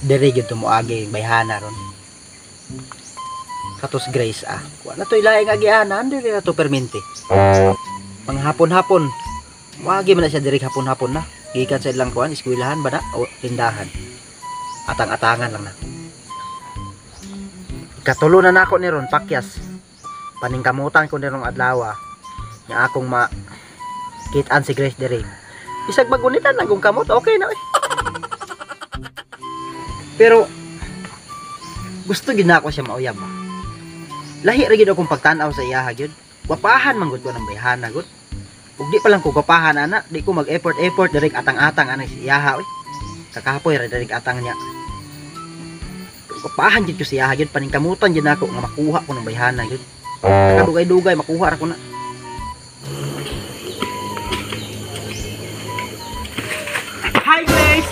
Diri gyud mo agi bayhana ron. Katos Grace Kuha na to ilaing agianan diri na to perminti. Pang hapon-hapon. Wagi man na siya diri hapon-hapon na. Gikan sa ilang kuan eskwelahan ba na o tindahan. Atang-atangan lang na. Katulo na nako ni ron pakyas. Paningkamutan ko ni rong adlaw nga akong kitaan si Grace diri. Bisag magunitan lang kung kamot okay na eh. Pero gusto gid na ako siya mauyab Lahi ra gid akong pagtan-aw sa iya gyud. Gwapahan man gud ko ng bayhana gud. Ug di pa lang ko gwapahan ana, di ko mag-effort diri atang-atang ana si iya Sa kapoy ra diri atang niya. Gwapahan gid ko si iya gyud paningkamutan gid nako nga makuha ko ng bayhana gyud. Kadugay-dugay makuha ra ko na. Hi Grace.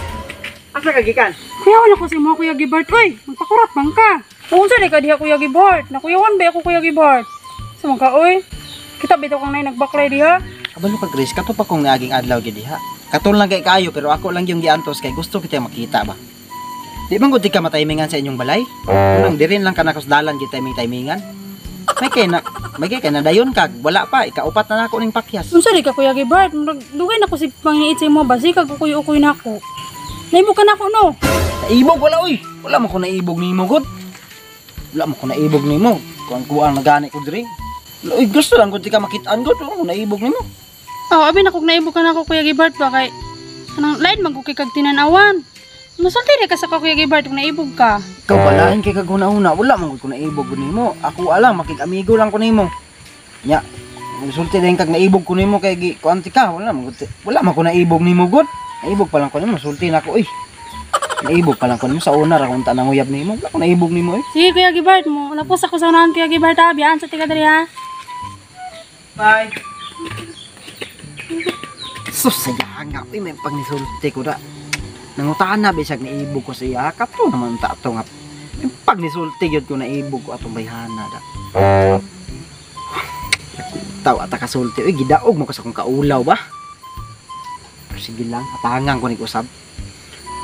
Asa ka gikan? Kuya, wala ko si mo Kuya Gibert. Uy, magpakurat bang ka? Kung saan ka diha Kuya Gibert? Nakuyawan ba ako Kuya Gibert? Sama ka, uy. Kita bitaw kang nay nagbaklay diha. Abalo ka Grace, kato pa kong naging adlaw gid diha. Katon lang kay kayo pero ako lang yung giantos kay gusto kita makita ba. Di man gud ka mataymingan sa inyong balay? Unang dirin lang ka nakosdalan gid timing-timingan. May kay na dayon kag wala pa ikaupat na nako ning pakyas. Unsa di ka Kuya Gibert? Dugay na ko si panghiit sa imo basi kag kukuy-ukuy nako. Naimo ka nako no. Naibog wala oy. Wala man ko naibog nimo gud. Wala man ko naibog nimo. Kuan na gani ko diri. Uy, gusto lang gud ka makitaan gud mo naibog nimo. Abi na kog naibog ka nako Kuya Gibert ba kay kanang lain man ko kay kag tinan-awan. Masulti ra ka sa Kuya Gibert kung naibog ka. Ikaw balahin kay kag una-una wala man gud ko naibog nimo. Ako alam makig-amigo lang ko nimo. Nya, masulti din kag naibog ko nimo kay kuanti ka wala man ko naibog nimo gud. Naibog pa lang ko nimo, sulti na ako, uy. Naibog pa lang ko nimo sa una ra kung tanang-uyab nimo. Wala ko naibog nimo, uy. Sige, Kuya Gibert mo. Napos ako sa unahan, Kuya Gibert, ha? Biyan sa tiga dali, ha? Bye. Sus, sayang nga, uy. May pagnisulti ko na. Nangutaan na, bisag naibog ko sa iya. Kato naman ta ito nga. May pagnisulti yun ko naibog ko atong bayhana da. Taw at kasulti, uy. Gidaog mo ko sa kong kaulaw ba? Sige lang, hatangan ko ni kusab.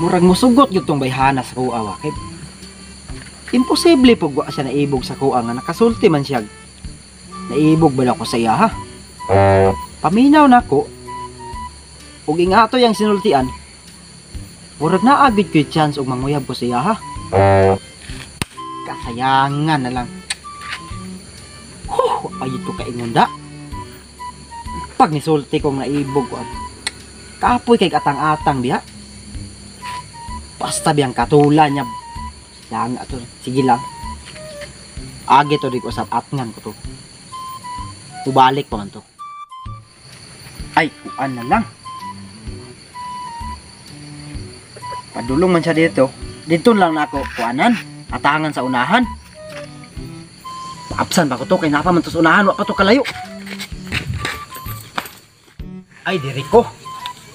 Murag musugot yung tong bayhana sa kuawa. Kay imposible pag wa siya naibog sa kuwa nga nakasulti man siya. Naibog ba ko sa iya ha? Paminaw na ko. Ug ingato yang sinultian. Murag na agid ko chance og manguyab ko sa iya ha. Kasayangan na lang. Ayit ko kaingon da. Pag nisulti kong naibog ko kapoy kay atang-atang diha. Basta biyang katulan niya. Lang ato. Sige lang. Agi to di ko sa atngan ko to. Tubalik pa man to. Ay, kuan na lang. Padulong man siya dito. Dito lang na ako kuanan. Atangan sa unahan. Paapsan pa ko to. Kaya napa man to sa unahan. Wa pa to kalayo. Ay, diri ko.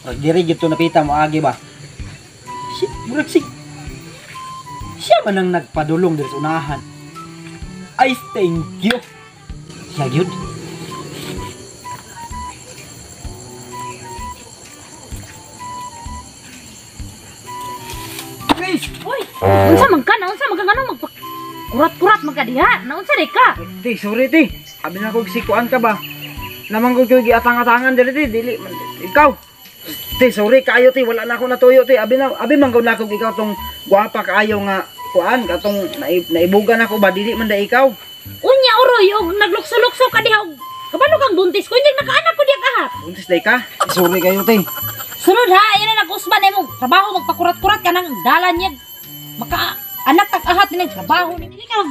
Diri gito napita mo agi ba? Siya man ang nagpadulong diri sa unahan. Ay, thank you. Siya gyud. Grace, Uy, unsa man ka? Unsa man ka ganong magkurat-kurat man ka diha? Naunsa di ka? Ti, sorry ti. Abi na ko sikuan ka ba? Namang ko gi atang-atangan diri ti, dili ikaw. Ti, sorry kayo ti, wala na ako natuyo ti. Abi man gud na ako ikaw tong gwapa kaayo nga kuan katong naibugan ako ba dili man da ikaw. Unya uroy og naglukso-lukso ka diha og kabalo kang buntis ko, hindi nakaanak ko diha kahat. Buntis day ka? Sorry kayo ti. Sunod ha, yan na nag-usban na mo. Trabaho, magpakurat-kurat ka ng dalan niya. Maka, anak tag-ahat na nagtrabaho. Hindi ka,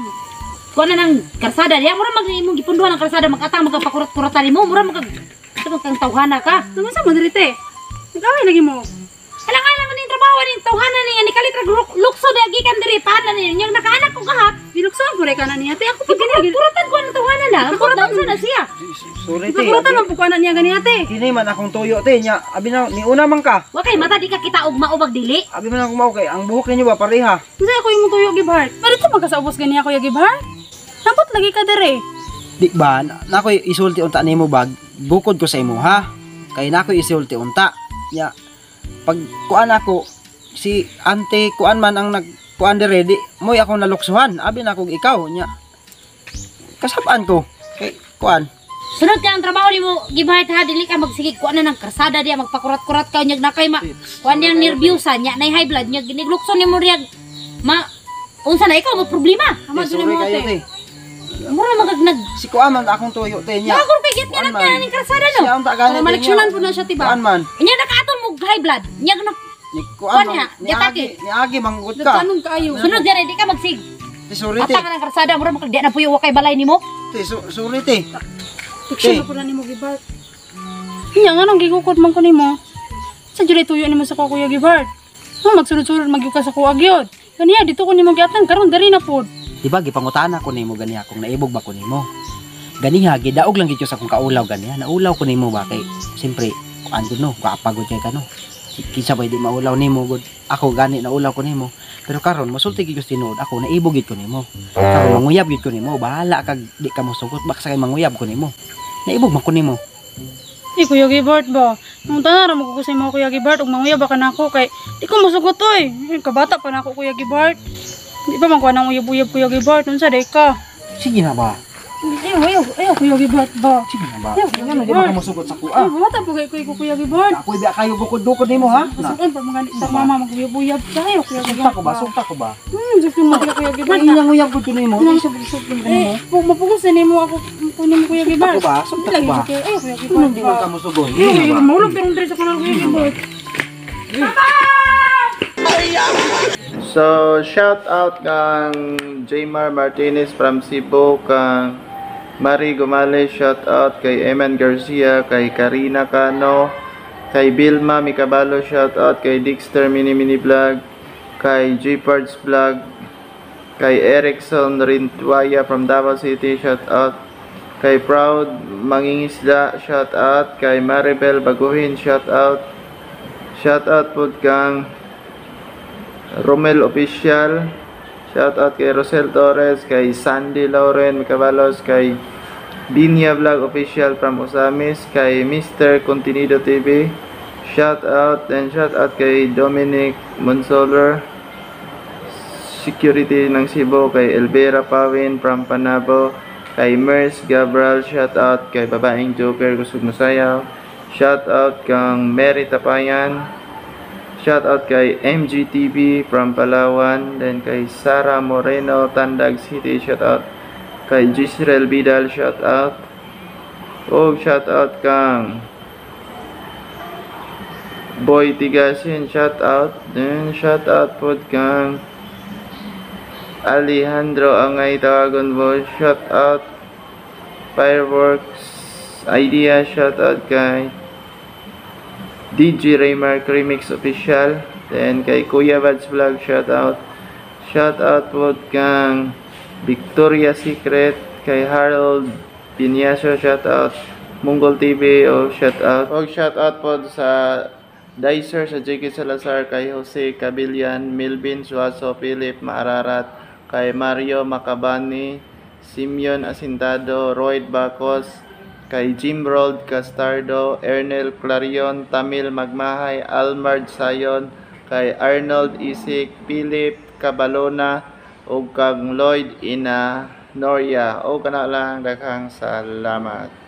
kuha na ng karsada. Yan, mura mag-imong gipunduhan ng karsada. Mag-atang, magpakurat-kuratan mo. Mura kang tawhana ka. Naman sa madrite. Nagawin lagi mo. Alang-alang man yung trabaho ng tawhana niya. Ni kalit lukso na gikan diri. Paano niya? Yung nakaanak ko kahat. Biluksoan ko rin ka na niya. Te, ako pagkuratan ko ng tawhana na. Pagkuratan sa na siya. Sorry ti. Pagkuratan mo po na niya ganiyate. Kini man akong tuyo ti nya. Abi na ni una man ka. Wa kay mata di ka kita og maubag dili. Abi man ako mao kay ang buhok ninyo ba pareha. Kasi ako yung tuyo Gibhart. Parito magkasaubos ganiya Kuya Gibhart. Napot lagi ka dere. Di ba na ako isulti unta nimo bag bukod ko sa imo ha. kay nako isulti unta. Ya pag kuan ako si ante kuan man ang nagkuan dire di moy ako naluksuhan. Abi na kog ikaw nya. Kasapaan ko kay kuan. Sunod ka ang trabaho nimo gibahit ha dili ka magsigig kuan na ng karsada diya magpakurat-kurat ka nyag nakay ma kuan yang nervyosa nya nay high blood nyag niglukson nimo riyag ma unsa na ikaw mo problema ama Sorry mo kayo ate te. mura magag Si kuan man akong tuyo te nya. Ako pigit nga Kuan man. na ning karsada no. Siya ang tagani Para maleksyonan po na siya tiba. Kuan man. Nya nakaaton mo high blood. Nya na Ni Kuan kuan niya, man. yatake. Niagi manggut ka. Nagtanong kaayo. sunod dyan di ka magsig. Te sorry te. Ata ka ng karsada mura makagdi na puyo wakay balay nimo. Te sorry te. Tiksyon na po na nimo Gibart. Nya nga nang gigukod man ko nimo. Sa jud tuyo nimo sa ko Kuya Gibart. Magsulod-sulod magyud ka sa kuwa gyud. Kaniya dito ko nimo giatang karon dari na pod. Diba gipangutana ko nimo ganiha kung naibog ba ko nimo. Ganiha gidaog lang gito sa kung kaulaw ganiha. Naulaw ko nimo ba kay siyempre kuan gud no, kaapagod kay kano. Kinsa ba di maulaw nimo gud. Ako gani naulaw ko nimo. Pero karon mosulti gid tinuod ako naibog gid ko nimo. Karon manguyab gid ko nimo, bahala kag di ka mosugot baka kay manguyab ko nimo. Naibog man ko nimo. Kuya Gibart ba? Nung tanara mo ko mo Kuya Gibart ug manguya ba ka nako kay di ko mosugot oy. Kabata pa nako Kuya Gibart. Di ba man ko nang uyab-uyab Kuya Gibart unsa day ka? Sige na ba? Ayaw Kuya Gibart ba? Sige na ba? Ayaw, Ano di ba ka mosugot sa kuha? Mata po kay Kuya Gibart. Ako di kayo bukod-bukod nimo ha? Na. Masukan pa mga sa mama maguyab-uyab tayo Kuya Sukta Gibart. ko ba? Sukta ko ba? Gusto mo Kuya Gibart. Iyang-uyab ko nimo. Nang Isa busog ko Eh, mapugos na nimo ako kunin mo Kuya Sukta Gibart. ko ba? Sukta ko ba? Ayaw Kuya Kung Gibart. hindi man ka mosugot. Eh, maulog pero diri sa kanal Kuya Gibart. So, shout out kang Jaymar Martinez from Cebu, kang Marie Gumale, shout out kay Eman Garcia, kay Karina Cano, kay Vilma Mikabalo, shout out kay Dexter Mini Vlog, kay Jeepards Vlog, kay Erickson Rintuaya from Davao City, shout out kay Proud Mangingisda, shout out kay Maribel Baguhin, shout out po kang Romel Official, shout out kay Rosel Torres, kay Sandy Lauren Micabalos, kay Binya Vlog Official from Osamis, kay Mr. Contenido TV, shout out kay Dominic Monsoler Security ng Cebu, kay Elvira Pawin from Panabo, kay Mers Gabriel, shout out kay Babaeng Joker Kusog Masayaw, shout out kang Mary Tapayan, shout out kay MGTV from Palawan, then kay Sara Moreno Tandag City, shout out kay Gisrel Bidal, shout out o shout out kang Boy Tigasin, shout out, then shout out po kang Alejandro Angay Tawagon Boy, shout out Fireworks Idea, shout out kay DJ Raymar Remix Official, then kay Kuya Vads Vlog, shout out po kang Victoria Secret, kay Harold Pinyasio, shout out Mongol TV, o shout out po sa Dicer sa JK Salazar, kay Jose Cabillan, Melvin Suaso, Philip Maararat, kay Mario Macabani, Simeon Asintado, Royd Bacos, kay Jimrold Castardo, Ernel Clarion, Tamil Magmahay, Almard Sayon, kay Arnold Isik, Philip Cabalona, ug kang Lloyd Ina Noria. O kana lang daghang salamat.